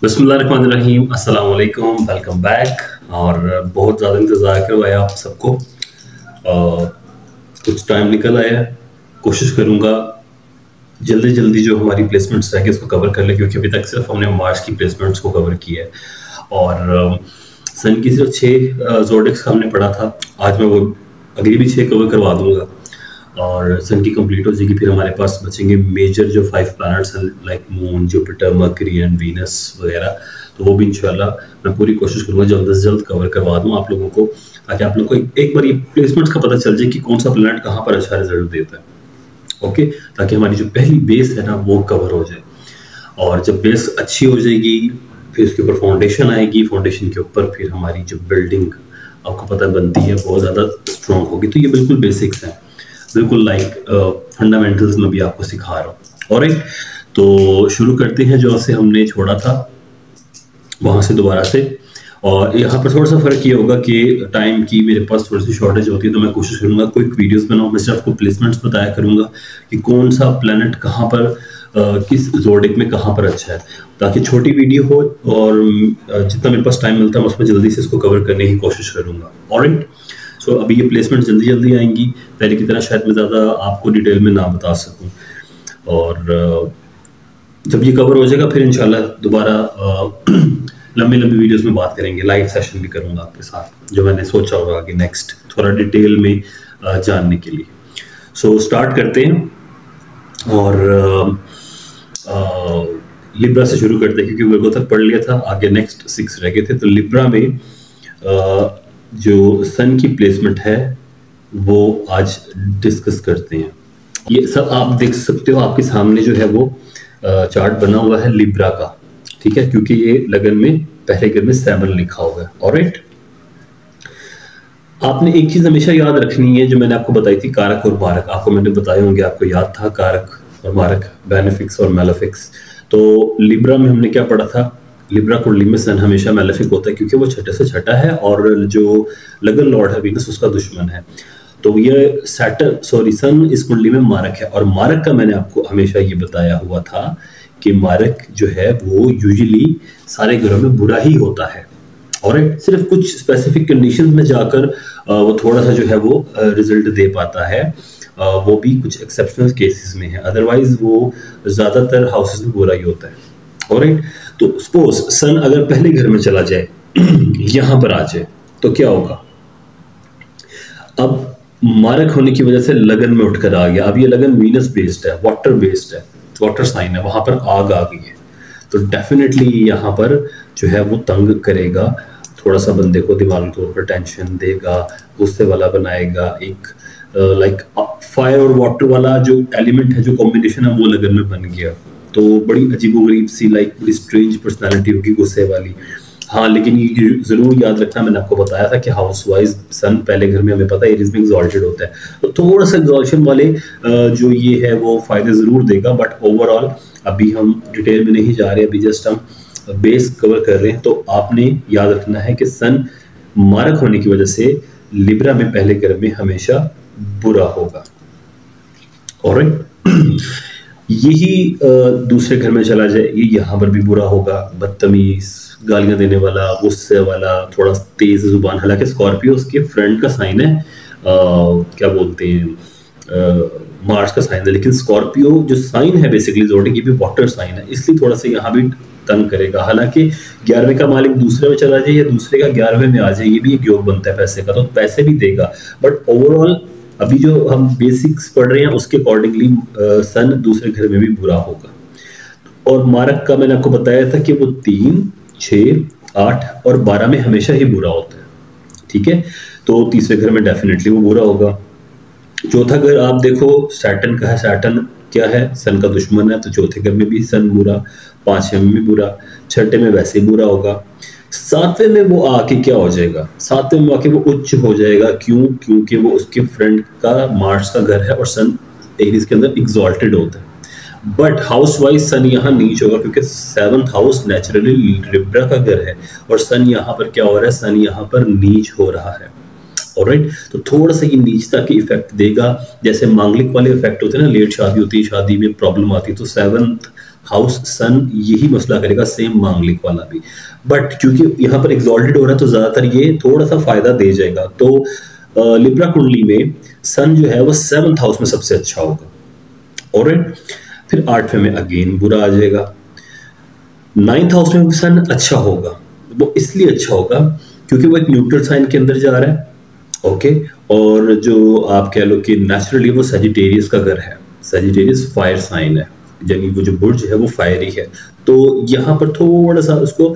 बिस्मिल्लाहिर्रहमानिर्रहीम, अस्सलाम वालेकुम, वेलकम बैक। और बहुत ज़्यादा इंतज़ार करवाया आप सबको। कुछ टाइम निकल आया, कोशिश करूँगा जल्दी जल्दी जो हमारी प्लेसमेंट्स रह गए उसको कवर कर लें, क्योंकि अभी तक सिर्फ हमने मार्च की प्लेसमेंट्स को कवर किया है और सन की सिर्फ 6 ज़ोडिक्स का हमने पढ़ा था। आज मैं वो अगली भी 6 कवर करवा दूँगा और सन की कंप्लीट हो जाएगी। फिर हमारे पास बचेंगे मेजर जो 5 प्लैनेट्स हैं, like moon, Jupiter, mercury and Venus वगैरह। तो वो भी इंशाल्लाह मैं पूरी कोशिश करूँगा जल्द से जल्द कवर करवा दूँ आप लोगों को, ताकि आप लोगों को एक बार ये प्लेसमेंट्स का पता चल जाए कि कौन सा प्लैनेट कहाँ पर अच्छा रिजल्ट देता है। ओके, ताकि हमारी जो पहली बेस है ना वो कवर हो जाए। और जब बेस अच्छी हो जाएगी फिर उसके ऊपर फाउंडेशन आएगी, फाउंडेशन के ऊपर फिर हमारी जो बिल्डिंग आपको पता बनती है बहुत ज़्यादा स्ट्रॉन्ग होगी। तो ये बिल्कुल बेसिक्स हैं, बिल्कुल लाइक फंडामेंटल्स में भी आपको सिखा रहा हूँ। ऑलराइट, तो शुरू करते हैं जो से हमने छोड़ा था वहाँ से दोबारा से। और यहाँ पर थोड़ा सा फ़र्क ये होगा कि टाइम की मेरे पास थोड़ी सी शॉर्टेज होती है, तो मैं कोशिश करूँगा क्विक वीडियोस बनाऊँ। मैं सिर्फ आपको प्लेसमेंट्स बताया करूँगा कि कौन सा प्लैनेट कहाँ पर किस ज़ोडिक में कहाँ पर अच्छा है, ताकि छोटी वीडियो हो और जितना मेरे पास टाइम मिलता है मैं उसमें जल्दी से इसको कवर करने की कोशिश करूँगा। ऑलराइट, सो अभी ये प्लेसमेंट जल्दी जल्दी आएंगी, पहले की तरह शायद मैं ज़्यादा आपको डिटेल में ना बता सकूँ। और जब ये कवर हो जाएगा फिर इंशाल्लाह दोबारा लंबी लंबी वीडियोस में बात करेंगे, लाइव सेशन भी करूँगा आपके साथ, जो मैंने सोचा होगा कि नेक्स्ट थोड़ा डिटेल में जानने के लिए। सो स्टार्ट करते हैं और लिब्रा से शुरू करते हैं, क्योंकि वर्गो तक पढ़ लिया था, आगे नेक्स्ट 6 रह गए थे। तो लिब्रा में जो सन की प्लेसमेंट है वो आज डिस्कस करते हैं। ये सब आप देख सकते हो, आपके सामने जो है वो चार्ट बना हुआ है लिब्रा का, ठीक है, क्योंकि ये लगन में पहले घर में 7 लिखा हुआ है। ऑलराइट, आपने एक चीज हमेशा याद रखनी है जो मैंने आपको बताई थी, कारक और मारक। आपको मैंने बताए होंगे, आपको याद था कारक और मारक, बेनिफिक्स और मेलेफिक्स। तो लिब्रा में हमने क्या पढ़ा था, लिब्रा कुंडली में सन हमेशा मेलेफिक होता है, क्योंकि वो छठे से छठा है और जो लगन लॉर्ड है वीनस उसका दुश्मन है। तो ये सन इस कुंडली में मारक है। और मारक का मैंने आपको हमेशा ये बताया हुआ था कि मारक जो है वो यूजुअली सारे घरों में बुरा ही होता है। और सिर्फ कुछ स्पेसिफिक कंडीशंस में जाकर वो थोड़ा सा जो है वो रिजल्ट दे पाता है, वो भी कुछ एक्सेप्शनल केसेस में है, अदरवाइज वो ज्यादातर हाउसेस में बुरा ही होता है। ऑलराइट, तो सपोज सन अगर पहले घर में चला जाए यहां पर आ जाए तो क्या होगा। अब मारक होने की वजह से लगन में उठकर आ गया। अब ये लगन वीनस बेस्ड है, वाटर बेस्ड है, वाटर साइन है, वहां पर आग आ गई है, तो डेफिनेटली यहाँ पर जो है वो तंग करेगा, थोड़ा सा बंदे को दिमाग के ऊपर टेंशन देगा, गुस्से वाला बनाएगा। एक लाइक फायर और वाटर वाला जो एलिमेंट है, जो कॉम्बिनेशन है, वो लगन में बन गया, तो बड़ी अजीबोगरीब सी लाइक बड़ी स्ट्रेंज पर्सनालिटी होगी, गुस्से वाली। हाँ, लेकिन ये जरूर याद रखना, मैंने आपको बताया था कि हाउस वाइज सन पहले घर में हमें पता है एरीज में एग्जॉल्टेड होता है, तो थोड़ा सा एग्जॉल्शन वाले जो ये है वो फायदे जरूर देगा। बट ओवरऑल अभी हम डिटेल में नहीं जा रहे, अभी जस्ट हम बेस कवर कर रहे हैं। तो आपने याद रखना है कि सन मारक होने की वजह से लिब्रा में पहले घर में हमेशा बुरा होगा। ऑलराइट, यही दूसरे घर में चला जाए, ये यहाँ पर भी बुरा होगा, बदतमीज, गालियां देने वाला, गुस्से वाला, थोड़ा तेज जुबान। हालांकि स्कॉर्पियो उसके फ्रेंड का साइन है, क्या बोलते हैं, मार्स का साइन है, लेकिन स्कॉर्पियो जो साइन है बेसिकली ज़ोडिक, ये भी वाटर साइन है, इसलिए थोड़ा सा यहाँ भी तंग करेगा। हालांकि 11वें का मालिक दूसरे में चला जाए या दूसरे का 11वें में आ जाए, ये भी एक योग बनता है पैसे का, तो पैसे भी देगा। बट ओवरऑल अभी जो हम बेसिक्स पढ़ रहे हैं उसके अकॉर्डिंगली सन दूसरे घर में भी बुरा होगा। और मारक का मैंने आपको बताया था कि वो 3, 6, 8 और 12 में हमेशा ही बुरा होता है, ठीक है। तो तीसरे घर में डेफिनेटली वो बुरा होगा। चौथा घर आप देखो सैटर्न का है, सैटर्न क्या है, सन का दुश्मन है, तो चौथे घर में भी सन बुरा, 5वें में भी बुरा, छठे में वैसे ही बुरा होगा। 7वें में वो आके क्या हो जाएगा, 7वें में आके वो उच्च हो जाएगा। क्यों? क्योंकि वो उसके फ्रेंड का मार्स का घर है और सन एरीज के अंदर एग्जॉल्टेड होता है। बट हाउस वाइज सन यहाँ नीच होगा, क्योंकि 7th हाउस नेचुरली लिब्रा का घर है और सन यहाँ पर क्या हो रहा है, सन यहाँ पर नीच हो रहा है। ऑलराइट, तो थोड़ा सा ये नीचता के इफेक्ट देगा, जैसे मांगलिक वाले इफेक्ट होते हैं ना, लेट शादी होती है, शादी में प्रॉब्लम आती है, तो 7th हाउस सन यही मसला करेगा, सेम मांगलिक वाला भी। बट क्योंकि यहाँ पर एग्जॉल्टेड हो रहा है तो ज्यादातर ये थोड़ा सा फायदा दे जाएगा। तो लिब्रा कुंडली में सन जो है वो 7th हाउस में सबसे अच्छा होगा, ऑलराइट। फिर 8वें में अगेन बुरा आ जाएगा। 9th हाउस में सन अच्छा होगा, वो इसलिए अच्छा होगा क्योंकि वो एक न्यूट्रल साइन के अंदर जा रहा है, ओके। और जो आप कह लो कि नेचुरली वो सजिटेरियस का घर है, सजिटेरियस फायर साइन है, यानी वो जो बुर्ज है वो फायरी है, तो यहाँ पर थोड़ा सा उसको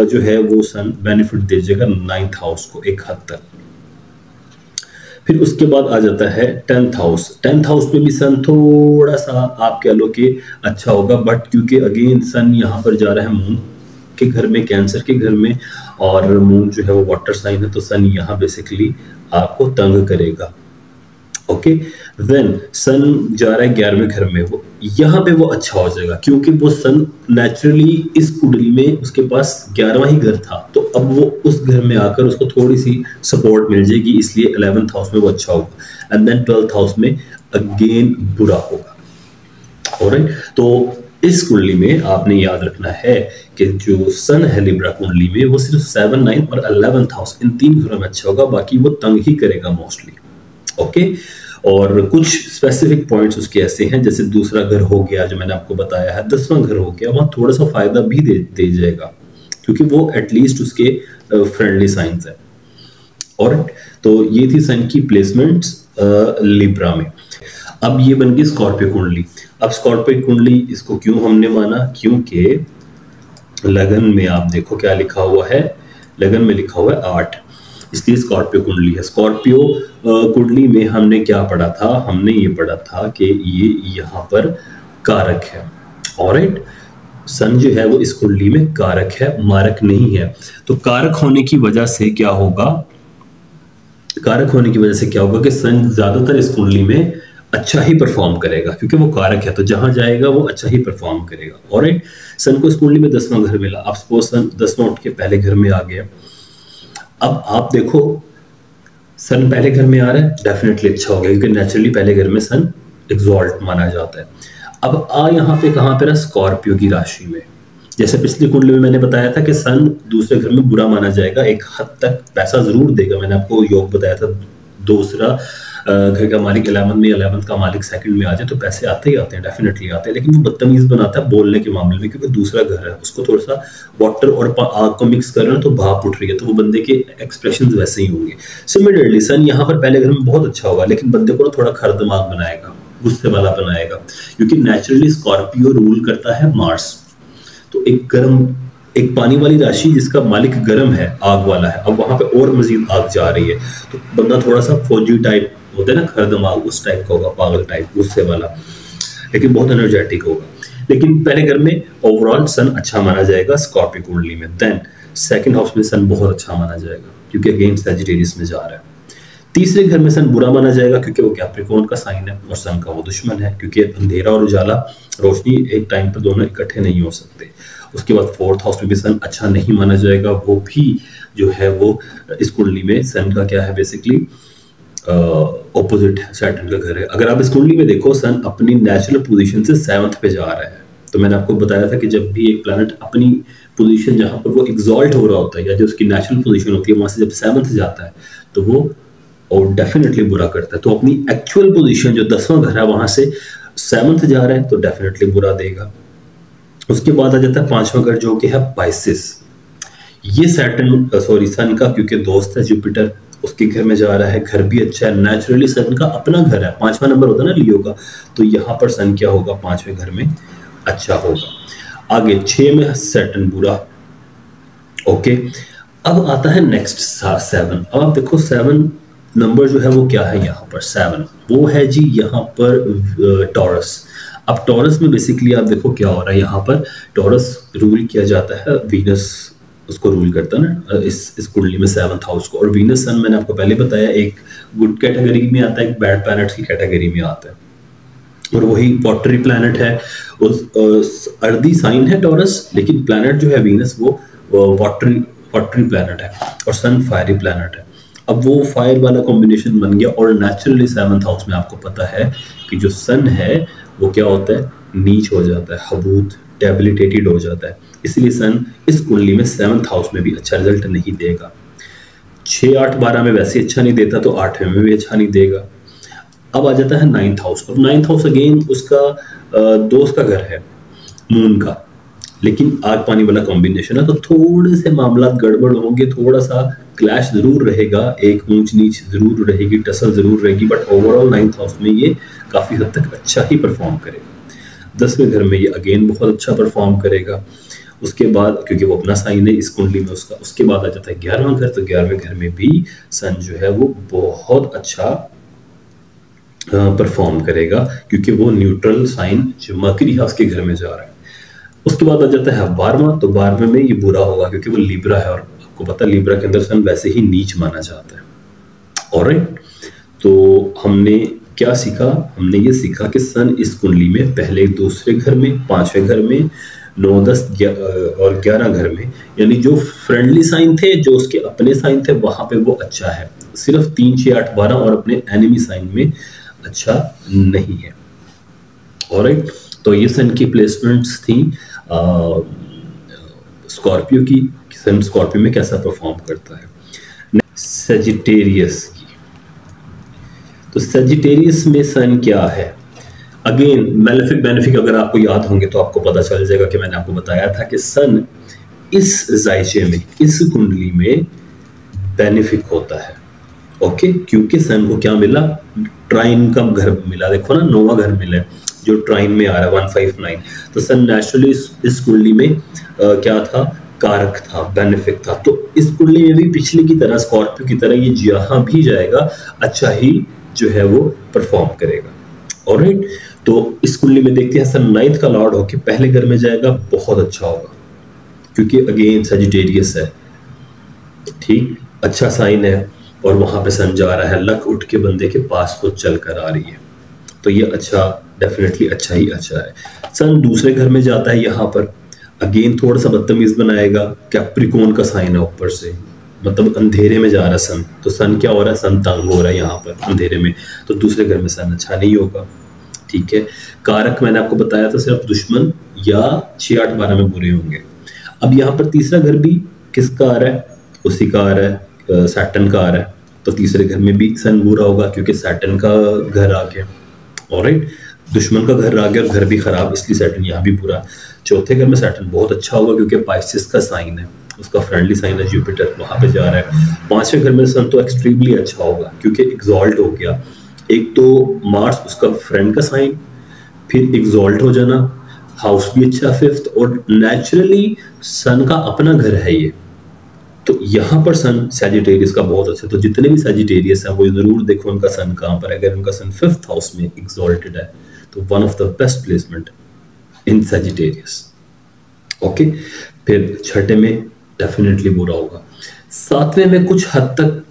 जो है वो सन बेनिफिट दे जाएगा 9th हाउस को एक हद तक। फिर उसके बाद आ जाता है 10th हाउस। 10th हाउस में भी सन थोड़ा सा आप कह लो कि अच्छा होगा, बट क्योंकि अगेन सन यहाँ पर जा रहा है मून के घर में, कैंसर के घर में, और मून जो है वो वाटर साइन है, तो सन यहाँ बेसिकली आपको तंग करेगा, ओके। देन सन जा रहा है 11वें घर में, वो यहाँ पे वो अच्छा हो जाएगा क्योंकि वो सन नेचुरली इस कुंडली में उसके पास 11वां ही घर था, तो अब वो उस घर में आकर उसको थोड़ी सी सपोर्ट मिल जाएगी, इसलिए 11th हाउस में वो अच्छा होगा। एंड देन 12th हाउस में अगेन बुरा होगा, ऑलराइट। तो इस कुंडली में आपने याद रखना है कि जो सन है लिब्रा कुंडली में वो सिर्फ 7, 9 और 11th हाउस इन 3 घरों में अच्छा होगा, बाकी वो तंग ही करेगा मोस्टली, ओके। और कुछ स्पेसिफिक पॉइंट्स उसके ऐसे हैं, जैसे दूसरा घर हो गया जो मैंने आपको बताया है, 10वां घर हो गया, वहां थोड़ा सा फायदा भी दे जाएगा क्योंकि वो एटलीस्ट उसके फ्रेंडली साइंस है, और तो ये थी सन की प्लेसमेंट्स लिब्रा में। अब ये बन गई स्कॉर्पियो कुंडली। अब स्कॉर्पियो कुंडली इसको क्यों हमने माना, क्योंकि लगन में आप देखो क्या लिखा हुआ है, लगन में लिखा हुआ है 8, इसलिए स्कॉर्पियो कुंडली है। स्कॉर्पियो कुंडली में हमने क्या पढ़ा था, हमने ये पढ़ा था कि ये यहाँ पर कारक है, ऑलराइट। सन जो है वो इस कुंडली में कारक है, मारक नहीं है। तो कारक होने की वजह से क्या होगा, कारक होने की वजह से क्या होगा कि सन ज्यादातर इस कुंडली में अच्छा ही परफॉर्म करेगा क्योंकि वो कारक है, तो जहां जाएगा वो अच्छा ही परफॉर्म करेगा, ऑलराइट। सन को इस कुंडली में 10वां घर मिला, अब सपोज सन 10वां उठ के पहले घर में आ गया। अब आप देखो सन पहले घर में आ रहा है, डेफिनेटली अच्छा हो गया क्योंकि नेचुरली पहले घर में सन एग्जॉल्ट माना जाता है। अब यहाँ पे कहां पे रहा, स्कॉर्पियो की राशि में। जैसे पिछली कुंडली में मैंने बताया था कि सन दूसरे घर में बुरा माना जाएगा, एक हद तक पैसा जरूर देगा, मैंने आपको योग बताया था, दूसरा घर का मालिक 11 में, 11 का मालिक सेकंड में आ जाए तो पैसे आते ही आते हैं, डेफिनेटली आते हैं, लेकिन वो बदतमीज बनाता है बोलने के मामले में क्योंकि दूसरा घर है, उसको थोड़ा सा वाटर और आग को मिक्स कर रहे हैं तो भाप उठ रही है, तो वो बंदे के एक्सप्रेशंस वैसे ही होंगे। सिमिलरली सन यहाँ पर पहले घर में बहुत अच्छा होगा, लेकिन बंदे को थोड़ा खर दिमाग बनाएगा, गुस्से वाला बनाएगा, क्योंकि नेचुरली स्कॉर्पियो रूल करता है मार्स, तो एक पानी वाली राशि जिसका मालिक गर्म है, आग वाला है, अब वहां पे और मजीद आग जा रही है, तो बंदा थोड़ा सा फौजी टाइप होता है ना, खर दिमाग उस टाइप का होगा, पागल टाइप, गुस्से वाला, लेकिन बहुत एनर्जेटिक होगा। लेकिन पहले घर में ओवरऑल सन अच्छा माना जाएगा स्कॉर्पियो कुंडली में। देन सेकंड हाउस में सन बहुत अच्छा माना जाएगा क्योंकि अगेन सजिटेरियस में जा रहा है। तीसरे घर में सन बुरा माना जाएगा क्योंकि वो कैप्रिकॉर्न का साइन है और सन का वो दुश्मन है, क्योंकि अंधेरा और उजाला, रोशनी एक टाइम पर दोनों इकट्ठे नहीं हो सकते। उसके बाद फोर्थ हाउस में भी सन अच्छा नहीं माना जाएगा, वो भी जो है वो इस कुंडली में सन का क्या है, बेसिकली ऑपोजिट है, सैटर्न का घर है। अगर आप इस कुंडली में देखो सन अपनी नेचुरल पोजीशन से 7th पे जा रहा है, तो मैंने आपको बताया था कि जब भी एक प्लैनेट अपनी पोजीशन जहां पर वो एग्जॉल्ट हो रहा होता है या जो उसकी नेचुरल पोजीशन होती है वहां से जब 7th जाता है तो वो और डेफिनेटली बुरा करता है। तो अपनी एक्चुअल पोजीशन जो 10वां घर है वहां से 7th जा रहा है तो डेफिनेटली बुरा देगा। उसके बाद आ जाता है 5वां घर जो कि है पाइसेस। ये सन का क्योंकि दोस्त है जुपिटर, उसके घर में जा रहा है, घर भी अच्छा है, नेचुरली सन का अपना घर है, 5वां नंबर होता है ना लियो का, तो यहाँ पर सन क्या होगा, 5वें घर में अच्छा होगा। आगे 6 में सैटर्न बुरा, ओके। अब आता है नेक्स्ट 7। अब आप देखो 7 नंबर जो है वो क्या है, यहाँ पर 7 वो है जी यहाँ पर टॉरस। अब टॉरस में बेसिकली आप देखो क्या हो रहा है, यहाँ पर टॉरस रूल किया जाता है, वीनस उसको रूल करता है ना इस कुंडली में 7th हाउस को, और वीनस सन मैंने आपको पहले बताया एक गुड कैटेगरी में आता है, एक बैड प्लैनेट्स की कैटेगरी में आता है, और वही वाटरी प्लैनेट है, उस अर्दी साइन है टॉरस, लेकिन प्लैनेट जो है वीनस वो वाटरी प्लैनेट है और सन फायरी प्लैनेट है। अब वो फायर वाला कॉम्बिनेशन बन गया और नेचुरली 7th हाउस में आपको पता है कि जो सन है वो क्या होता है, नीच हो जाता है, हबूत, डेबिलिटेटेड हो जाता है। इसलिए सन इस कुंडली में 7th हाउस में भी अच्छा रिजल्ट नहीं देगा। 6, 8, 12 में वैसे अच्छा नहीं देता तो 8वें में भी अच्छा नहीं देगा। अब आ जाता है 9th हाउस, और 9th हाउस अगेन उसका दोस्त का घर है मून का, लेकिन आग पानी वाला कॉम्बिनेशन है तो थोड़े से मामला गड़बड़ होंगे, थोड़ा सा क्लैश जरूर रहेगा, एक ऊंच नीच जरूर रहेगी, टसल जरूर रहेगी, बट ओवरऑल 9th हाउस में ये काफी हद तक अच्छा ही परफॉर्म करेगा। 10वें घर में ये अगेन बहुत अच्छा परफॉर्म करेगा। उसके बाद क्योंकि वो अपना साइन है इस कुंडली में उसका, उसके बाद आ जाता है 11वां घर, तो 11वें घर में भी सन जो है वो बहुत अच्छा परफॉर्म करेगा क्योंकि वो न्यूट्रल साइन जो मर्करी है उसके घर में जा रहा है। उसके बाद आ जाता है 12वां, तो 12वें में ये बुरा होगा क्योंकि वो लिब्रा है और आपको पता है लिब्रा के अंदर सन वैसे ही नीच माना जाता है। ऑलराइट, तो हमने क्या सीखा, हमने ये सीखा कि सन इस कुंडली में पहले दूसरे घर में, 5वें घर में, 9, 10 और 11 घर में, यानी जो फ्रेंडली साइन थे, जो उसके अपने साइन थे वहां पे वो अच्छा है, सिर्फ 3, 6, 8, 12 और अपने एनिमी साइन में अच्छा नहीं है। ऑलराइट, तो ये सन की प्लेसमेंट्स थी स्कॉर्पियो की, सन स्कॉर्पियो में कैसा परफॉर्म करता है। सेजिटेरियस की, तो सेजिटेरियस में सन क्या है, अगेन मेलेफिक बेनिफिक अगर आपको याद होंगे तो आपको पता चल जाएगा कि मैंने आपको बताया था कि सन इस जायचे में, इस कुंडली में बेनिफिक होता है। ओके, क्योंकि सन को क्या मिला, ट्राइन का घर मिला, देखो ना 9वां घर मिला जो ट्राइन में आ रहा है 159, तो सन नेचुरली इस कुंडली में क्या था, कारक था, बेनिफिक था। तो इस कुंडली में भी पिछले की तरह, स्कॉर्पियो की तरह, ये जहां भी जाएगा अच्छा ही जो है वो परफॉर्म करेगा। ऑलराइट, तो इस कुंडली में देखते हैं सन 9th का लॉर्ड होके पहले घर में जाएगा, बहुत अच्छा होगा क्योंकि अगेन सेजिटेरियस है, ठीक, अच्छा साइन है और वहां पे सन जा रहा है, लक उठ के बंदे के पास को चल कर आ रही है, तो ये अच्छा, डेफिनेटली अच्छा ही अच्छा है। सन दूसरे घर में जाता है, यहाँ पर अगेन थोड़ा सा बदतमीज बनाएगा, कैप्रिकॉर्न का साइन है ऊपर से, मतलब अंधेरे में जा रहा है सन, तो सन क्या हो रहा है, सन तंग हो रहा है यहाँ पर अंधेरे में, तो दूसरे घर में सन अच्छा नहीं होगा। ठीक है, कारक मैंने आपको बताया था सिर्फ दुश्मन या 6, 8, 12 में बुरे होंगे। अब यहाँ पर तीसरा घर भी किसका आ रहा है, उसी का आ रहा है, सैटर्न का आ रहा है, तो तीसरे घर में भी सन बुरा होगा क्योंकि सैटर्न का घर आ गया। ऑलराइट, दुश्मन का घर आ गया और घर भी खराब, इसलिए सैटर्न यहाँ भी बुरा। चौथे घर में सैटर्न बहुत अच्छा होगा क्योंकि पाइसेस का साइन है, उसका फ्रेंडली साइन है जुपिटर, वहां पे जा रहा है। 5वें घर में सन तो एक्सट्रीमली अच्छा होगा क्योंकि एग्जॉल्ट हो गया, एक तो मार्स उसका फ्रेंड का साइन, फिर एग्जॉल्ट हो जाना, हाउस भी अच्छा 5th, और नेचुरली सन का अपना घर है ये, तो यहाँ पर सन सैजिटेरियस का बहुत अच्छा। तो जितने भी सैजिटेरियस हैं वो जरूर देखो उनका सन कहाँ पर है, अगर उनका सन 5th हाउस में एग्जॉल्टेड है तो one of the best placement in Sagittarius. Okay, फिर छठे में डेफिनेटली बुरा होगा, 7वें में कुछ हद तक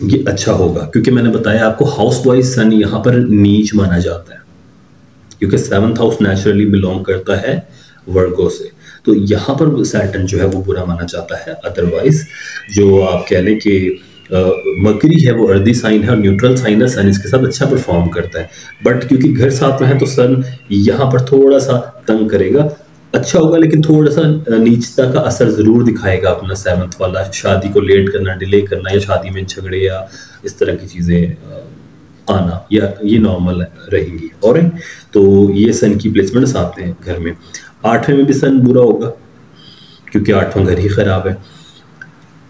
ये अच्छा होगा क्योंकि मैंने बताया आपको हाउस वाइज सन यहाँ पर नीच माना जाता है क्योंकि 7th हाउस नेचुरली बिलोंग करता है वर्गो से, तो यहाँ पर सैटर्न जो है वो बुरा माना जाता है। अदरवाइज जो आप कह लें कि मर्करी है वो अर्दी साइन है और न्यूट्रल साइन है, सन इसके साथ अच्छा परफॉर्म करता है, बट क्योंकि घर साथ में है तो सन यहाँ पर थोड़ा सा तंग करेगा, अच्छा होगा लेकिन थोड़ा सा नीचता का असर जरूर दिखाएगा अपना 7th वाला, शादी को लेट करना, डिले करना, या शादी में झगड़े या इस तरह की चीजें आना, या ये नॉर्मल रहेंगी। और तो ये सन की प्लेसमेंट 7वें घर में। 8वें में भी सन बुरा होगा क्योंकि 8वां घर ही खराब है।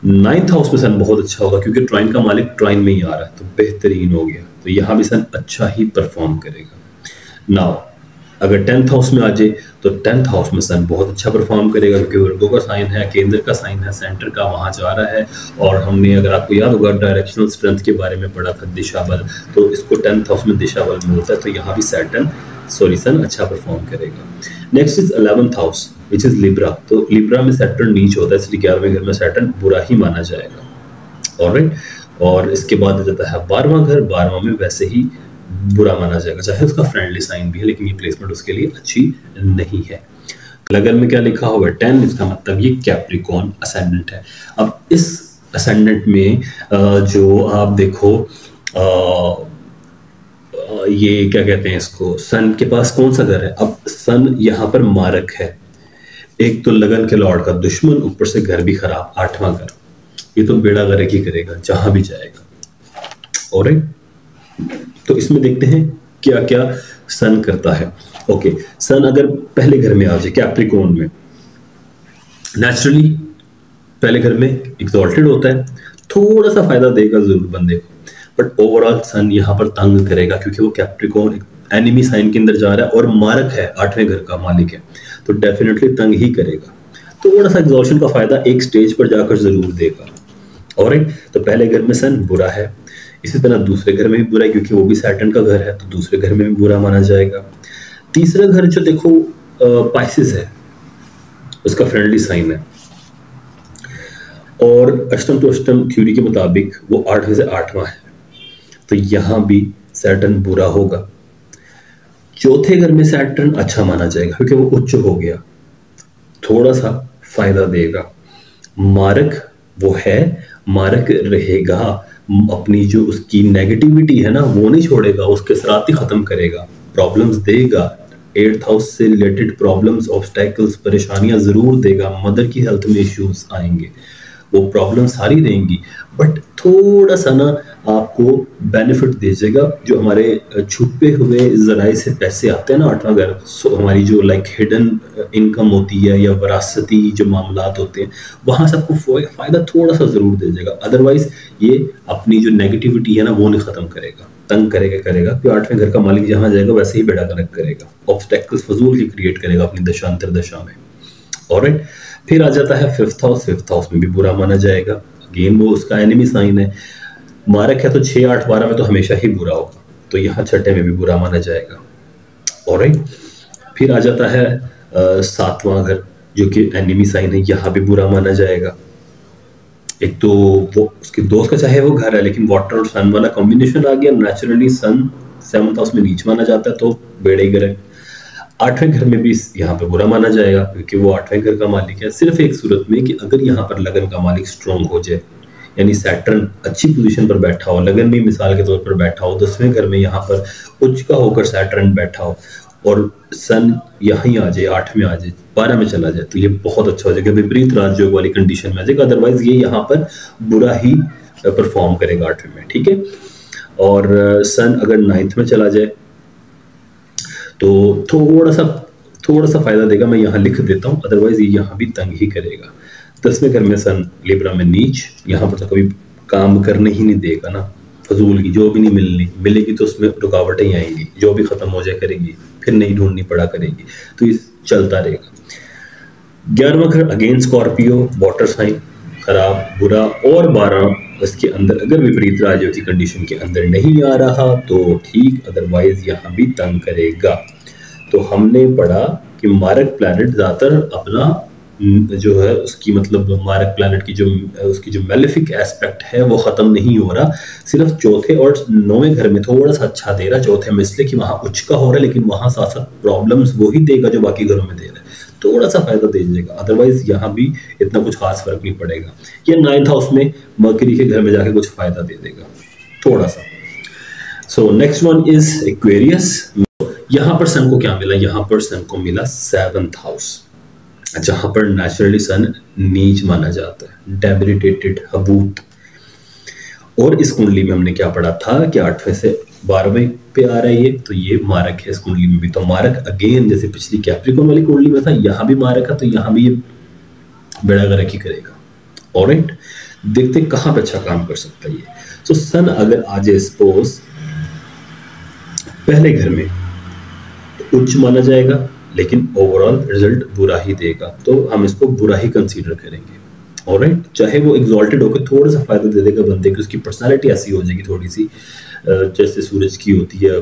9th हाउस में सन बहुत अच्छा होगा क्योंकि ट्राइन का मालिक ट्राइन में ही आ रहा है, तो बेहतरीन हो गया, तो यहाँ भी सन अच्छा ही परफॉर्म करेगा। नाउ अगर 10th हाउस में आ जाए तो 10th हाउस में सन बहुत अच्छा परफॉर्म करेगा क्योंकि वर्गो का साइन है, केंद्र का साइन है, सेंटर का वहां जा रहा है, और हमने अगर आपको याद होगा डायरेक्शनल स्ट्रेंथ के बारे में पढ़ा था, दिशा बल, तो इसको 10th हाउस में दिशा बल मिलता है, तो यहाँ भी सन अच्छा परफॉर्म करेगा। Next is 11th house which is Libra, तो लिब्रा में सैटर्न नीच होता है, इसलिए 11वें घर में सैटर्न बुरा ही माना जाएगा। ऑलराइट, और इसके बाद आ जाता है 12वां घर, 12वां में वैसे ही बुरा माना जाएगा, चाहे उसका फ्रेंडली साइन भी है, लेकिन ये प्लेसमेंट उसके लिए अच्छी नहीं है। लगन में क्या लिखा होगा 10, इसका मतलब ये कैप्रिकॉर्न असेंडेंट है। अब इस असेंडेंट में जो आप देखो ये क्या कहते हैं इसको, सन के पास कौन सा घर है? अब सन यहाँ पर मारक है, एक तो लगन के लॉर्ड का दुश्मन, ऊपर से घर भी खराब, 8वां घर। ये तो बेड़ा गर्क ही करेगा जहां भी जाएगा। ऑलराइट, तो इसमें देखते हैं क्या क्या सन करता है। ओके, सन अगर पहले घर में आ जाए कैप्रिकॉर्न में, नेचुरली पहले घर में एग्जॉल्टेड होता है, थोड़ा सा फायदा देगा जरूर बंदे को, बट ओवरऑल सन यहाँ पर तंग करेगा क्योंकि वो कैप्रिकॉर्न एनिमी साइन के अंदर जा रहा है और मारक है, 8वें घर का मालिक है, तो डेफिनेटली तंग ही करेगा। थोड़ा सा एग्जॉशन का फायदा एक स्टेज पर जाकर जरूर देगा। ऑलराइट, तो पहले घर में सन बुरा है, इसी तरह दूसरे घर में भी बुरा है क्योंकि वो भी सैटर्न का घर है, तो दूसरे घर में भी बुरा माना जाएगा। तीसरा घर जो देखो पाइसेस है, उसका फ्रेंडली साइन है, और अष्टम टू अष्टम थ्योरी के मुताबिक वो 8वें से 8वां है, तो यहां भी सैटर्न बुरा होगा। चौथे घर में सैटर्न अच्छा माना जाएगा क्योंकि वो उच्च हो गया, थोड़ा सा फायदा देगा। मारक वो है, मारक रहेगा, अपनी जो उसकी नेगेटिविटी है ना वो नहीं छोड़ेगा, उसके साथ ही खत्म करेगा, प्रॉब्लम्स देगा, 8th हाउस से रिलेटेड प्रॉब्लम्स, ऑब्स्टैकल्स, परेशानियां जरूर देगा, मदर की हेल्थ में इश्यूज आएंगे, वो प्रॉब्लम सारी रहेंगी, बट थोड़ा सा ना आपको बेनिफिट दीजिएगा। जो हमारे छुपे हुए जराए से पैसे आते हैं ना 8वां घर, हमारी जो लाइक हिडन इनकम होती है या वरासती जो मामलात होते हैं, वहाँ से आपको फ़ायदा थोड़ा सा ज़रूर दीजिएगा। अदरवाइज ये अपनी जो नेगेटिविटी है ना वो नहीं ख़त्म करेगा, तंग करेगा कि 8वें घर का मालिक जहाँ जाएगा वैसे ही बेड़ा गर्क करेगा, ऑब्स्टेकल्स फजूल की क्रिएट करेगा अपनी दशा अंतरदशा में। ऑलराइट, फिर आ जाता है 5th हाउस। 5th हाउस में भी बुरा माना जाएगा, अगेन वो उसका एनिमी साइन है, मारक है तो 6, 8, 12 में तो हमेशा ही बुरा होगा, तो यहाँ छठे में भी बुरा माना जाएगा। ऑलराइट, फिर आ जाता है 7वां घर जो कि एनिमी साइन है, यहाँ भी बुरा माना जाएगा। एक तो वो उसके दोस्त का चाहे वो घर है, लेकिन वाटर और सन वाला कॉम्बिनेशन आ गया, नेचुरली सन 7th हाउस में नीच माना जाता है, तो बेड़े गर्क। 8वें घर में भी यहाँ पे बुरा माना जाएगा क्योंकि वो 8वें घर का मालिक है, सिर्फ एक सूरत में कि अगर यहाँ पर लगन का मालिक स्ट्रॉन्ग हो जाए, यानी सैटर्न अच्छी पोजीशन पर बैठा हो, लगन भी मिसाल के तौर पर बैठा हो, 10वें घर में यहाँ पर उच्च का होकर सैटर्न बैठा हो और सन यहीं आ जाए, 8 में आ जाए, 12 में चला जाए, तो ये बहुत अच्छा हो जाएगा, विपरीत राजयोग वाली कंडीशन में आ जाएगा। अदरवाइज ये यहाँ पर बुरा ही परफॉर्म करेगा 8वें में, ठीक है। और सन अगर 9th में चला जाए तो थोड़ा सा फायदा देगा, मैं यहाँ लिख देता हूँ, अदरवाइज ये यहाँ भी तंग ही करेगा। 10वें घर में सन लिब्रा में नीच, यहाँ पर तो कभी काम करने ही नहीं देगा ना, फजूल की जो भी नहीं मिलेगी तो उसमें रुकावटें ही आएंगी, जो भी खत्म हो जाए करेगी, फिर नहीं ढूंढनी पड़ा करेगी, तो ये चलता रहेगा। 11वां घर अगेन स्कॉर्पियो, वाटर साइन, खराब, बुरा, और 12 इसके अंदर अगर विपरीत राज्यों की कंडीशन के अंदर नहीं आ रहा तो ठीक, अदरवाइज यहाँ भी तंग करेगा। तो हमने पढ़ा कि मारक प्लैनेट ज़्यादातर अपना जो है उसकी मतलब मारक प्लैनेट की जो उसकी जो मेलेफिक एस्पेक्ट है वो ख़त्म नहीं हो रहा, सिर्फ चौथे और 9वें घर में थोड़ा सा अच्छा दे रहा, चौथे में इसलिए कि वहाँ उच्च का हो रहा है, लेकिन वहाँ साथ साथ प्रॉब्लम्स वो ही देगा जो बाकी घरों में दे रहा है, थोड़ा सा फायदा दे देगा, अदरवाइज यहाँ भी इतना कुछ खास फर्क नहीं पड़ेगा। ये 9th हाउस में मर्करी के घर में जाके कुछ फायदा दे देगा थोड़ा सा। So next one is Aquarius. यहाँ पर सन को क्या मिला? यहाँ पर सन को मिला 7th हाउस, जहां पर नेचुरली सन नीच माना जाता है, डेबिलिटेटेड, हबूत। और इस कुंडली में हमने क्या पढ़ा था कि 8वें से 12वें पे आ रहा है ये, तो ये मारक है इस कुंडली में भी, तो मारक अगेन जैसे पिछली कैप्रिकॉर्न वाली कुंडली में था, यहाँ भी मारक है, तो यहाँ भी ये बेड़ा गर्क ही करेगा। ऑलराइट, देखते कहाँ पे अच्छा काम कर सकता है ये। तो सन अगर आ जाए सपोज पहले घर में तो उच्च माना जाएगा, लेकिन ओवरऑल रिजल्ट बुरा ही देगा, तो हम इसको बुरा ही कंसीडर करेंगे। ऑलराइट, चाहे वो एग्जॉल्टेड होकर थोड़ा सा फायदा दे देगा बंदे की, उसकी पर्सनालिटी ऐसी हो जाएगी थोड़ी सी जैसे सूरज की होती है,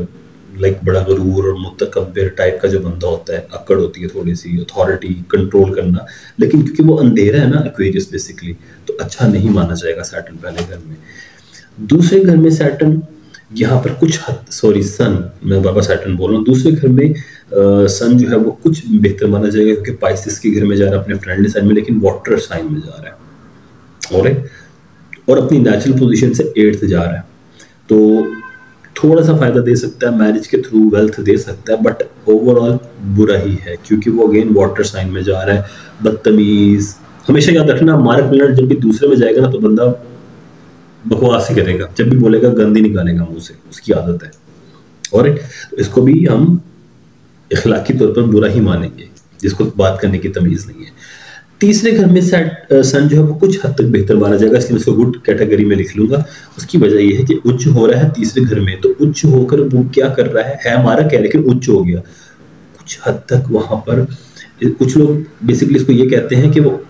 लाइक बड़ा गरूर और मुतकब्बिर टाइप का जो बंदा होता है, अकड़ होती है थोड़ी सी, अथॉरिटी कंट्रोल करना, लेकिन क्योंकि वो अंधेरा है ना एक्वेरियस बेसिकली, तो अच्छा नहीं माना जाएगा सैटर्न पहले घर में। दूसरे घर में सैटर्न यहाँ पर कुछ सन, मैं बाबा सैटर्न बोल रहा हूँ, दूसरे घर में सन जो है वो कुछ बेहतर माना जाएगा क्योंकि पाइसेस के घर में जा रहा है अपने फ्रेंडली साइन में, लेकिन वाटर साइन में जा रहा है। ऑलराइट, और अपनी नेचुरल पोजीशन से 8th जा रहा है, तो थोड़ा सा फायदा दे सकता है, मैरिज के थ्रू वेल्थ दे सकता है, बट ओवरऑल बुरा ही है क्योंकि वो अगेन वाटर साइन में जा रहा है, बदतमीज। हमेशा याद रखना, मार्क प्लैनेट जब भी दूसरे में जाएगा ना तो बंदा बकवास ही करेगा, जब भी बोलेगा गंदी निकालेगा मुंह से, उसकी आदत है। और तो इसको भी हम इखलाकी तौर पर बुरा ही मानेंगे, जिसको बात करने की तमीज नहीं है। तीसरे घर में सन जो है वो कुछ हद तक बेहतर माना जाएगा, इसलिए मैं उसको गुड कैटेगरी में लिख लूंगा। उसकी वजह यह है कि उच्च हो रहा है तीसरे घर में, तो उच्च होकर वो क्या कर रहा है मारक है लेकिन उच्च हो गया कुछ हद तक वहां पर। कुछ लोग बेसिकली इसको ये कहते हैं कि वो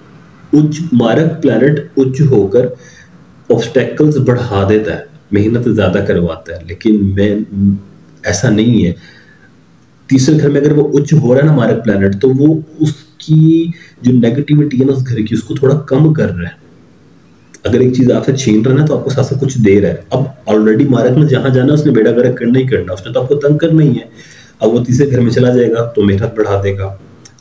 उच्च मारक प्लैनेट उच्च होकर ऑब्स्टेकल्स बढ़ा देता है, मेहनत ज्यादा करवाता है, लेकिन मैं ऐसा नहीं है। तीसरे घर में अगर वो उच्च हो रहा है ना मारक प्लैनेट, तो वो उसकी जो नेगेटिविटी है ना उस घर की, उसको थोड़ा कम कर रहा है। अगर एक चीज आपसे छीन रहा है ना तो आपको साथ साथ कुछ दे रहा है। अब ऑलरेडी मारक में जहां जाना उसने बेड़ा गर्क करना ही करना, उसने तो आपको तंग करना ही है। अब वो तीसरे घर में चला जाएगा तो मेहनत बढ़ा देगा,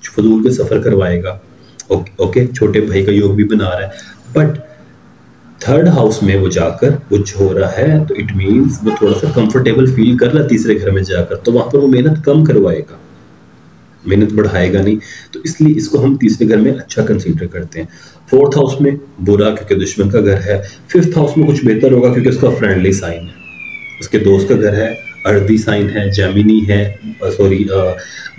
फजूल के सफर करवाएगा। ओके, छोटे भाई का योग भी बना रहा है, बट थर्ड हाउस में वो जाकर उच्च हो रहा है, तो इट मींस वो थोड़ा सा कंफर्टेबल फील कर रहा है तीसरे घर में जाकर, तो वहां पर वो मेहनत कम करवाएगा, मेहनत बढ़ाएगा नहीं। तो इसलिए इसको हम तीसरे घर में अच्छा कंसीडर करते हैं। फोर्थ हाउस में बुरा क्योंकि दुश्मन का घर है। फिफ्थ हाउस में कुछ बेहतर होगा क्योंकि उसका फ्रेंडली साइन है, उसके दोस्त का घर है, अर्दी साइन है, जेमिनी है, सॉरी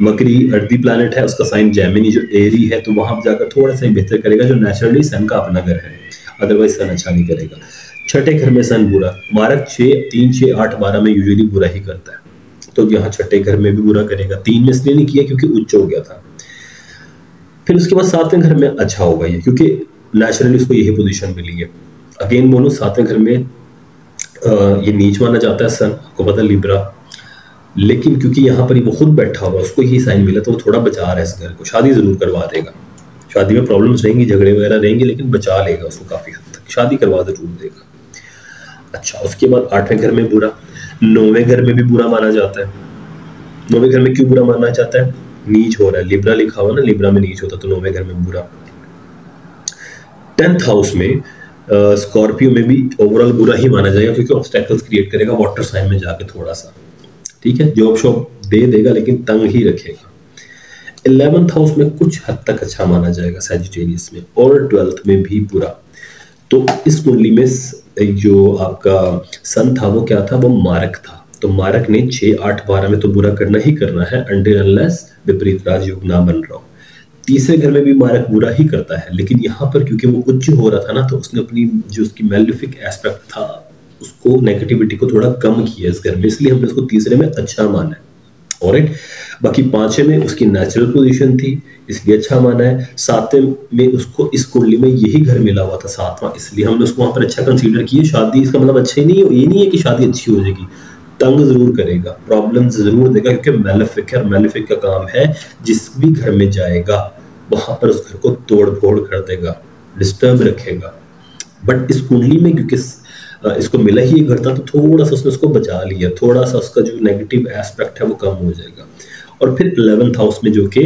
मकरी अर्दी प्लैनेट है, उसका साइन जेमिनी जो एरी है, तो वहां जाकर थोड़ा सा बेहतर करेगा जो नेचुरली सन का अपना घर है, अदरवाइज सन अच्छा नहीं करेगा। छठे घर में सन बुरा, मारक 6, 3, 6, 8, 12 में यूजुअली बुरा ही करता है, तो यहाँ छठे घर में भी बुरा करेगा। 3 में इसलिए नहीं किया क्योंकि उच्च हो गया था। फिर उसके बाद 7वें घर में अच्छा होगा ये, क्योंकि नेचुरली उसको यही पोजीशन मिली है। अगेन बोलो 7वें घर में ये नीच माना जाता है सन, आपको पता लिब्रा, लेकिन क्योंकि यहाँ पर वो खुद बैठा हुआ, उसको यही साइन मिला, तो वो थोड़ा बचा रहा है इस घर को। शादी जरूर करवा देगा, शादी में प्रॉब्लम्स रहेंगी, झगड़े वगैरह रहेंगे, लेकिन बचा लेगा उसको काफी हद तक, शादी करवा जरूर देगा। अच्छा, उसके बाद 8वें घर में बुरा, 9वें घर में भी बुरा माना जाता है। 9वें घर में क्यों बुरा माना जाता है? नीच हो रहा है, लिब्रा लिखा हुआ ना, लिब्रा में नीच होता, तो 9वें घर में बुरा। 10th हाउस में स्कॉर्पियो में भी ओवरऑल बुरा ही माना जाएगा क्योंकि ऑब्स्टेकल्स क्रिएट करेगा वाटर साइन में जाके थोड़ा सा, ठीक है, जॉब शॉप दे देगा लेकिन तंग ही रखेगा। 11th हाउस में कुछ हद तक अच्छा माना जाएगा सैजिटेरियस में, और 12th में भी बुरा। तो इस कुंडली में जो आपका सन था वो क्या था, वो मारक था, तो मारक ने 6, 8, 12 में तो बुरा करना ही करना है, अनटिल अनलेस विपरीत राजयोग ना बन रहा हो। तीसरे घर में भी मारक बुरा ही करता है, लेकिन यहाँ पर क्योंकि वो उच्च हो रहा था ना, तो उसने अपनी जो उसकी मैलिफिक एस्पेक्ट था उसको, नेगेटिविटी को थोड़ा कम किया इस घर में, इसलिए हमने उसको तीसरे में अच्छा माना है। ऑलराइट, बाकी 5वें में उसकी नेचुरल पोजीशन थी इसलिए अच्छा माना है। 7वें में उसको इस कुंडली में यही घर मिला हुआ था 7वां, इसलिए हमने उसको वहां पर अच्छा कंसीडर किया। शादी इसका मतलब अच्छा ही नहीं है, ये नहीं है कि शादी अच्छी हो जाएगी, तंग जरूर करेगा, प्रॉब्लम जरूर देगा, क्योंकि मैलेफिक है, और मैलेफिक का काम है जिस भी घर में जाएगा वहां पर उस घर को तोड़ फोड़ कर देगा, डिस्टर्ब रखेगा। बट इस कुंडली में क्योंकि इसको मिला ही एक घर था, तो थोड़ा सा उसने उसको बचा लिया, थोड़ा सा उसका जो नेगेटिव एस्पेक्ट है वो कम हो जाएगा। और फिर 11th हाउस में जो कि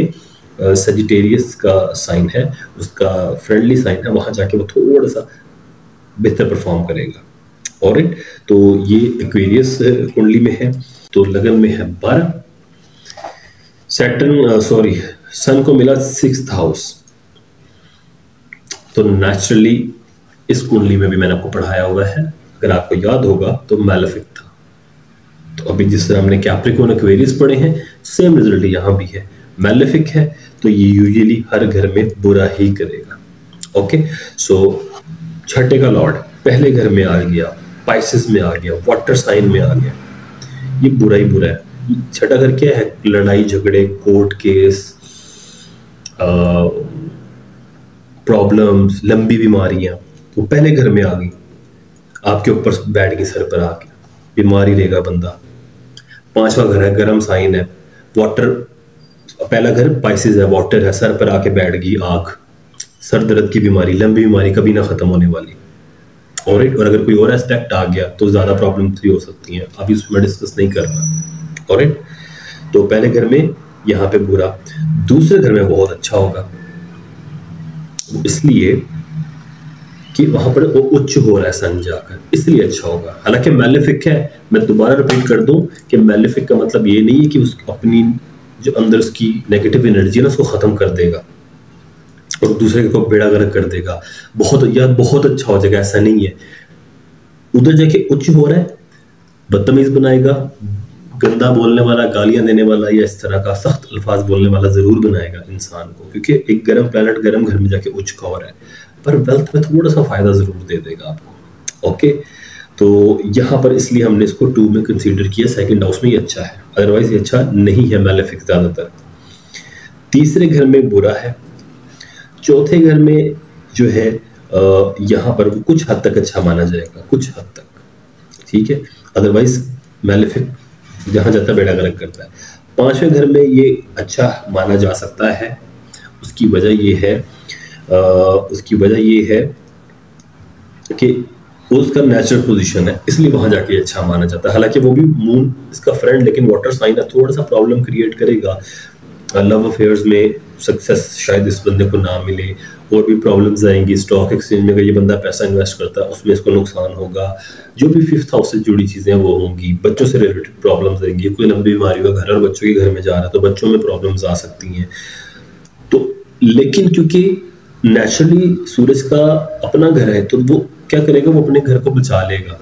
सजिटेरियस का साइन है, उसका फ्रेंडली साइन है, वहां जाके वो थोड़ा सा बेहतर परफॉर्म करेगा। ऑलराइट, तो ये एक्वेरियस कुंडली में है, तो लगन में है 12। सन को मिला 6th हाउस, तो नेचुरली इस कुंडली में भी मैंने आपको पढ़ाया हुआ है, अगर आपको याद होगा तो मैलेफिक था। तो अभी जिस तरह हमने कैप्रिकॉर्न एक्वेरियस पढ़े हैं, सेम रिजल्ट यहाँ भी है, मैलेफिक है, तो ये यूजुअली हर घर में बुरा ही करेगा। ओके, सो छठे का लॉर्ड पहले घर में आ गया, पाइसेस में आ गया, वाटर साइन में आ गया, ये बुरा ही बुरा है। छठा घर क्या है? लड़ाई झगड़े, कोर्ट केस, प्रॉब्लम्स, लंबी बीमारियां, वो पहले घर में आ गई, आपके ऊपर बैठ गई, सर पर आके बीमारी रहेगा बंदा। 5वां घर है, गर्म साइन है, वाटर, पहला घर पाइसेस है, वाटर है, सर पर आके बैठ गई आग, सर दर्द की बीमारी, लंबी बीमारी, कभी ना खत्म होने वाली। और अगर कोई और एस्पेक्ट आ गया तो ज्यादा प्रॉब्लम्स भी हो सकती हैं, अभी उसमें डिस्कस नहीं कर रहा। ऑलराइट, तो पहले घर में यहाँ पे बुरा, दूसरे घर में बहुत अच्छा होगा, इसलिए कि वहां पर वो उच्च हो रहा है सन जाकर, इसलिए अच्छा होगा। हालांकि मैलेफिक है, मैं दोबारा रिपीट कर दूं कि मैलेफिक का मतलब ये नहीं है कि उस अपनी जो अंदर उसकी नेगेटिव एनर्जी है ना उसको खत्म कर देगा और दूसरे को बेड़ा गर्क कर देगा, बहुत अच्छा हो जाएगा, ऐसा नहीं है। उधर जाके उच्च हो रहा है, बदतमीज बनाएगा, गंदा बोलने वाला, गालियां देने वाला या इस तरह का सख्त अल्फाज बोलने वाला जरूर बनाएगा इंसान को, क्योंकि एक गर्म प्लैनेट गर्म घर में जाके उच्च का हो रहा है, पर वेल्थ में थोड़ा सा फायदा जरूर दे देगा आपको। ओके, तो यहाँ पर इसलिए हमने इसको 2 में कंसीडर किया, सेकंड हाउस में ये अच्छा है, अदरवाइज ये अच्छा नहीं है मैलेफिक ज्यादातर। तीसरे घर में बुरा है, चौथे घर में जो है यहाँ पर वो कुछ हद तक अच्छा माना जाएगा, कुछ हद तक, ठीक है, अदरवाइज मैलेफिक जहाँ जाता है बेड़ा गर्क करता है। पांचवें घर में ये अच्छा माना जा सकता है, उसकी वजह ये है कि उसका नेचुरल पोजीशन है, इसलिए वहां जाके अच्छा माना जाता है। हालांकि वो भी मून इसका फ्रेंड, लेकिन वाटर साइन है, थोड़ा सा प्रॉब्लम क्रिएट करेगा। लव अफेयर्स में सक्सेस शायद इस बंदे को ना मिले, और भी प्रॉब्लम्स आएंगी। स्टॉक एक्सचेंज में अगर ये बंदा पैसा इन्वेस्ट करता है उसमें इसको नुकसान होगा। जो भी 5th हाउस से जुड़ी चीज़ें वो होंगी। बच्चों से रिलेटेड प्रॉब्लम्स आएंगी, कोई लंबी बीमारी होगा, घर और बच्चों के घर में जा रहा है तो बच्चों में प्रॉब्लम्स आ सकती हैं। तो लेकिन क्योंकि नेचुरली सूरज का अपना घर है तो वो क्या करेगा, वो अपने घर को बचा लेगा।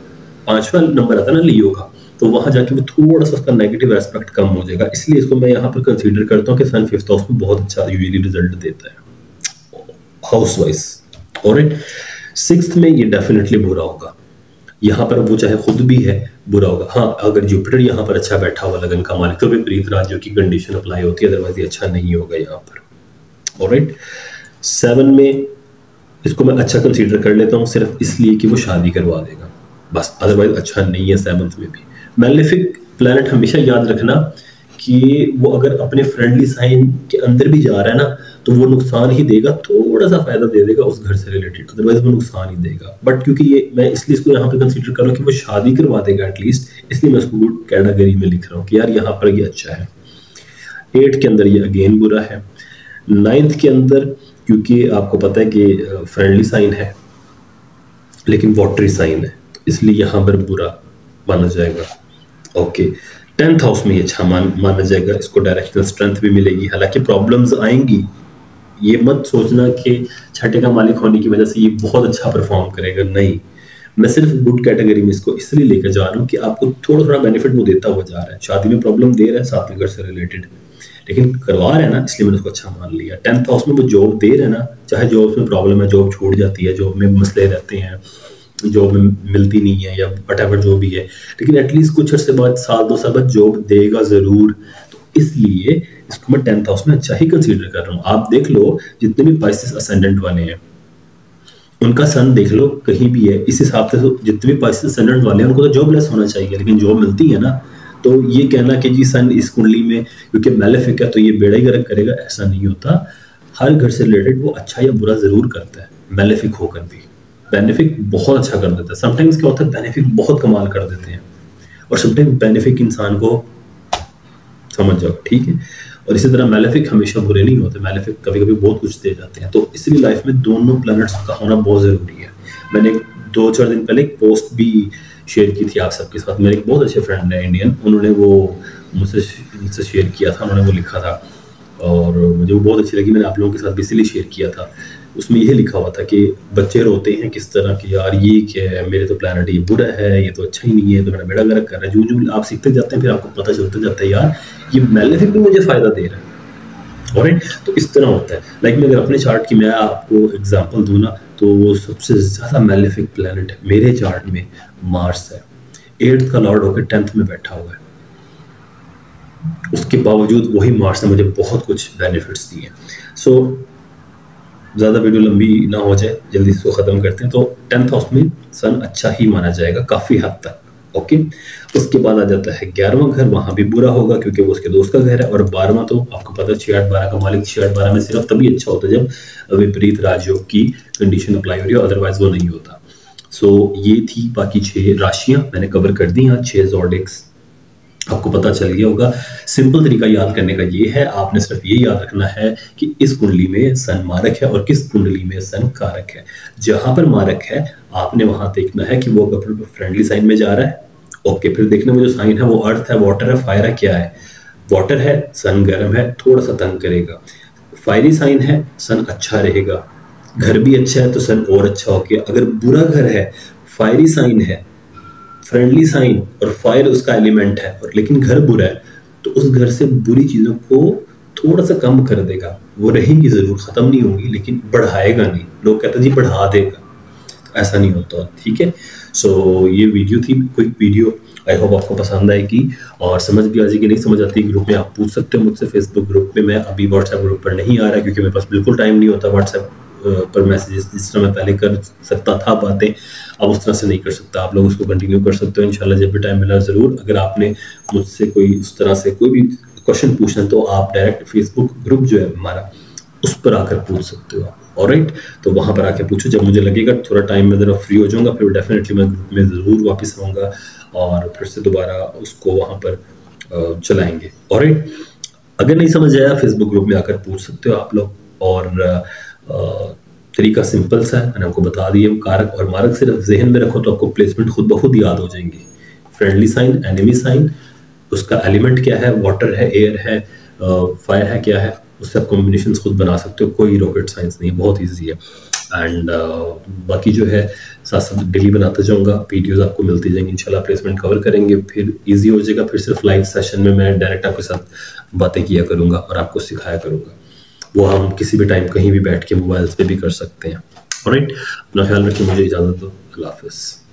5वां नंबर आता है ना लियो का, तो वहां जाके वो थोड़ा सा उसका नेगेटिव एस्पेक्ट कम हो जाएगा। इसलिए इसको मैं यहाँ पर कंसीडर करता हूँ कि सन 5th हाउस में बहुत अच्छा यूजुअली रिजल्ट देता है हाउस वाइज। ऑलराइट, 6th में ये डेफिनेटली बुरा होगा। यहाँ पर वो चाहे खुद भी है बुरा होगा। हाँ, अगर जुपिटर यहाँ पर अच्छा बैठा हुआ लगन का मालिक तो विपरीत राज्यों की कंडीशन अप्लाई होती है, अदरवाइज ये अच्छा नहीं होगा यहाँ पर। ऑलराइट, 7 में इसको मैं अच्छा कंसीडर कर लेता हूँ सिर्फ इसलिए कि वो शादी करवा देगा बस, अदरवाइज अच्छा नहीं है 7th में भी। मैलेफिक प्लैनेट हमेशा याद रखना कि वो अगर अपने फ्रेंडली साइन के अंदर भी जा रहा है ना तो वो नुकसान ही देगा, थोड़ा सा फायदा दे देगा उस घर से रिलेटेड, अदरवाइज वो नुकसान ही देगा। बट क्योंकि ये मैं इसलिए इसको यहाँ पे कंसीडर कर रहा हूँ कि वो शादी करवा देगा एटलीस्ट, इसलिए मैं इसको गुड कैटेगरी में लिख रहा हूँ कि यार यहाँ पर ये अच्छा है। 8 के अंदर ये अगेन बुरा है। 9th के अंदर क्योंकि आपको पता है कि फ्रेंडली साइन है लेकिन वाटरी साइन है, तो इसलिए यहाँ पर बुरा माना जाएगा। ओके, 10th हाउस में ये अच्छा माना जाएगा, इसको डायरेक्शनल स्ट्रेंथ भी मिलेगी। हालांकि प्रॉब्लम्स आएंगी, ये मत सोचना कि छठे का मालिक होने की वजह से ये बहुत अच्छा परफॉर्म करेगा, नहीं। मैं सिर्फ गुड कैटेगरी में इसको इसलिए लेकर जा रहा हूँ कि आपको थोड़ा थोड़ा बेनिफिट वो देता हुआ जा रहा है। शादी में प्रॉब्लम दे रहा है 7वें घर से रिलेटेड, लेकिन करवा रहा है ना, इसलिए मैंने उसको अच्छा मान लिया। 10th हाउस में वो जॉब दे रहे हैं ना, चाहे जॉब में प्रॉब्लम है, जॉब छूट जाती है, जॉब में मसले रहते हैं, जॉब में मिलती नहीं है या वटएवर जो भी है, लेकिन एटलीस्ट कुछ अर्से बाद, 1-2 साल बाद जॉब देगा जरूर। तो इसलिए इसको मैं 10th हाउस में अच्छा ही कंसीडर कर रहा हूँ। आप देख लो जितने भी पाइसेस असेंडेंट वाले हैं उनका सन देख लो कहीं भी है, इस हिसाब से तो जितने भी पाइसेस असेंडेंट वाले हैं उनको तो जॉबलेस होना चाहिए, लेकिन जॉब मिलती है ना। तो ये कहना कि जी सन इस कुंडली में क्योंकि मैलेफिक है तो ये बेड़ा ही गर्क करेगा, ऐसा नहीं होता। हर घर से रिलेटेड वो अच्छा या बुरा जरूर करता है, मैलेफिक होकर भी। बेनिफिक बहुत अच्छा कर देता है। समटाइम्स क्या होता है, बेनिफिक बहुत कमाल कर देते हैं, और समटाइम्स बेनिफिक इंसान को समझ जाओ, ठीक है। और इसी तरह मैलेफिक हमेशा बुरे नहीं होते, मैलेफिक कभी कभी बहुत कुछ दे जाते हैं। तो इसलिए लाइफ में दोनों प्लैनेट्स का होना बहुत ज़रूरी है। मैंने 2-4 दिन पहले एक पोस्ट भी शेयर की थी आप सबके साथ। मेरे एक बहुत अच्छे फ्रेंड है इंडियन, उन्होंने वो मुझसे शेयर किया था, उन्होंने वो लिखा था और मुझे वो बहुत अच्छी लगी। मैंने आप लोगों के साथ भी इसलिए शेयर किया था। उसमें यह लिखा हुआ था कि बच्चे रोते हैं किस तरह कि यार ये क्या है, मेरे तो प्लैनेट ये बुरा है, ये तो अच्छा ही नहीं है, तो मेरा बेड़ा गर्क कर रहा है। जो आप सीखते जाते हैं फिर आपको पता चलता जाता है यार ये मैलेफिक भी मुझे फ़ायदा दे रहा है। ऑलराइट, तो इस तरह होता है। लाइक मैं अगर अपने चार्ट की मैं आपको एग्जांपल दूँ ना, तो वो सबसे ज़्यादा मैलेफिक प्लैनेट मेरे चार्ट में मार्स है। 8th का लॉर्ड होकर 10th में बैठा हुआ है, उसके बावजूद वही मार्स ने मुझे बहुत कुछ बेनिफिट्स दिए। सो ज़्यादा वीडियो लंबी ना हो जाए, जल्दी इसको ख़त्म करते हैं। तो 10th हाउस में सन अच्छा ही माना जाएगा काफ़ी हद तक। ओके, उसके बाद आ जाता है 11वां घर, वहाँ भी बुरा होगा क्योंकि वो उसके दोस्त का घर है। और 12वां तो आपको पता है 6-8-12 का मालिक 6-8-12 में सिर्फ तभी अच्छा होता है जब विपरीत राजयोग की कंडीशन अप्लाई हो रही है, अदरवाइज वो नहीं होता। सो ये थी बाकी 6 राशियाँ मैंने कवर कर दी यहाँ, 6 ज़ोडिक्स आपको पता चल गया होगा। सिंपल तरीका याद करने का ये है, आपने सिर्फ ये याद रखना है कि इस कुंडली में सन मारक है और किस कुंडली में सन कारक है। जहां पर मारक है आपने वहां देखना है कि वो फ्रेंडली साइन में जा रहा है। ओके, फिर देखना में जो साइन है वो अर्थ है, वाटर है, फायर है, क्या है। वाटर है, सन गर्म है, थोड़ा सा तंग करेगा। फायरी साइन है, सन अच्छा रहेगा। घर भी अच्छा है तो सन और अच्छा हो गया। अगर बुरा घर है, फायरी साइन है, फ्रेंडली साइन और फायर उसका एलिमेंट है, और लेकिन घर बुरा है, तो उस घर से बुरी चीजों को थोड़ा सा कम कर देगा। वो रहेंगी जरूर, खत्म नहीं होंगी, लेकिन बढ़ाएगा नहीं। लोग कहते हैं जी बढ़ा देगा, ऐसा नहीं होता। ठीक है, सो ये वीडियो थी, क्विक वीडियो। आई होप आपको पसंद आएगी और समझ भी आ जाएगी। नहीं समझ आती ग्रुप में आप पूछ सकते हो मुझसे, फेसबुक ग्रुप में। मैं अभी व्हाट्सएप ग्रुप पर नहीं आ रहा क्योंकि मेरे पास बिल्कुल टाइम नहीं होता व्हाट्सएप पर मैसेजेस जिस तरह मैं पहले कर सकता था बातें, अब उस तरह से नहीं कर सकता। आप लोग उसको कंटिन्यू कर सकते हो इंशाल्लाह, जब भी टाइम मिला ज़रूर। अगर आपने मुझसे कोई उस तरह से कोई भी क्वेश्चन पूछना तो आप डायरेक्ट फेसबुक ग्रुप जो है हमारा, उस पर आकर पूछ सकते हो आप। ऑलराइट, तो वहाँ पर आके पूछो। जब मुझे लगेगा थोड़ा टाइम में ज़रा फ्री हो जाऊँगा, फिर डेफिनेटली मैं ग्रुप में ज़रूर वापस आऊँगा और फिर से दोबारा उसको वहाँ पर चलाएंगे। ऑलराइट, अगर नहीं समझ आया फेसबुक ग्रुप में आकर पूछ सकते हो आप लोग। और तरीका सिंपल सा है, मैंने आपको बता दिया। कारक और मारक सिर्फ जहन में रखो तो आपको प्लेसमेंट खुद ब खुद याद हो जाएंगी। फ्रेंडली साइन, एनिमी साइन, उसका एलिमेंट क्या है, वाटर है, एयर है, फायर है, क्या है, उससे आप कॉम्बिनेशन खुद बना सकते हो। कोई रॉकेट साइंस नहीं है, बहुत ईजी है। एंड बाकी जो है साथ साथ डेली बनाता जाऊँगा, वीडियोस आपको मिलती जाएंगी इंशाल्लाह। प्लेसमेंट कवर करेंगे, फिर इजी हो जाएगा। फिर सिर्फ लाइव सेशन में मैं डायरेक्ट आपके साथ बातें किया करूँगा और आपको सिखाया करूँगा। वो हम किसी भी टाइम कहीं भी बैठ के मोबाइल्स पे भी कर सकते हैं। ऑलराइट, अपना ख्याल रखिए, मुझे इजाज़त दो। अल्लाह हाफ़िज़।